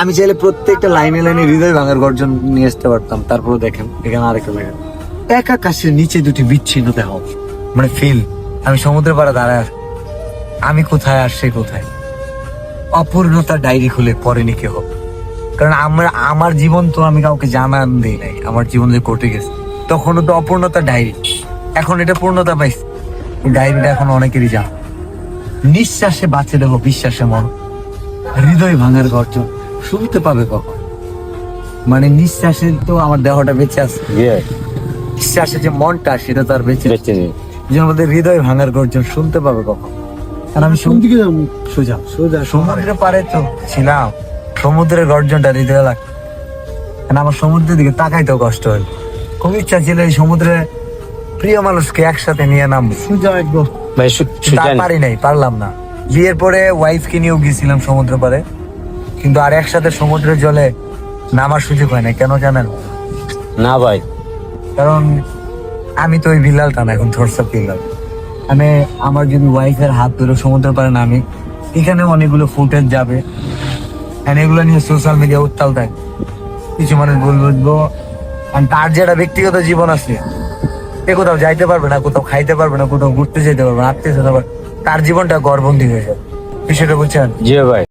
আমি চাইলে প্রত্যেকটা লাইনে লাইনে হৃদয় ভাঙার গর্জন নিয়ে আসতে পারতাম। তারপরে দেখেন এখানে আরেকটা দেখেন, এক আকাশের নিচে দুটি বিচ্ছিন্ন দেহ, মানে ফিল। আমি সমুদ্রের পাড়ে দাঁড়ায় আছি। আমি কোথায় আর সে কোথায়। অপূর্ণতা ডায়েরি খুলে পড়েনি কেহ, কারণ আমার জীবন তো আমি কাউকে জানান দিই নাই। আমার জীবন যে ঘটে গেছে তখনও তো অপূর্ণতা ডায়েরি, এখন এটা পূর্ণতা পাইছে। ডায়েরিটা এখন অনেকেরই জানা। নিঃশ্বাসে বাঁচে দেহ, বিশ্বাসে মন, হৃদয় ভাঙার গর্জন শুনতে পাবে কখন। মানে নিঃশ্বাসে তো আমার দেহটা বেঁচে আছে, নিঃশ্বাসে যে মনটা সেটা তো আর বেঁচে নেই। যে আমাদের হৃদয় ভাঙার গর্জন শুনতে পাবে কখন। কারণ আমি দিকে যাবো? সোজা সোজা সমুদ্রের পাড়ে তো ছিলাম, সমুদ্রের গর্জনটা হৃদয়ে লাগে। কারণ আমার সমুদ্রের দিকে তাকাইতেও কষ্ট হয়। খুব ইচ্ছা ছিল এই সমুদ্রে প্রিয় মানুষকে একসাথে নিয়ে নামবো, সোজা একদম। ভাই তা পারি নাই, পারলাম না। বিয়ের পরে ওয়াইফকে নিয়েও গেছিলাম সমুদ্র পাড়ে, কিন্তু আর একসাথে সমুদ্রের জলে নামার সুযোগ হয় না। কেন জানেন? না ভাই, কারণ আমি তো ওই বিলালটা না, এখন থরসা বিলাল। মানে আমার যদি ওয়াইফের হাত ধরে সমুদ্র পাড়ে নামি, এখানে অনেকগুলো ফুটেজ যাবে, এগুলো নিয়ে সোশ্যাল মিডিয়া উত্তাল থাকে। কিছু মানুষ বলবো, কারণ তার যেটা ব্যক্তিগত জীবন আছে, সে কোথাও যাইতে পারবে না, কোথাও খাইতে পারবে না, কোথাও ঘুরতে যেতে পারবে না, আত্মীয় স্বজন, তার জীবনটা গড়বন্দি হয়ে যাবে। বিষয়টা বুঝছেন? জি ভাই।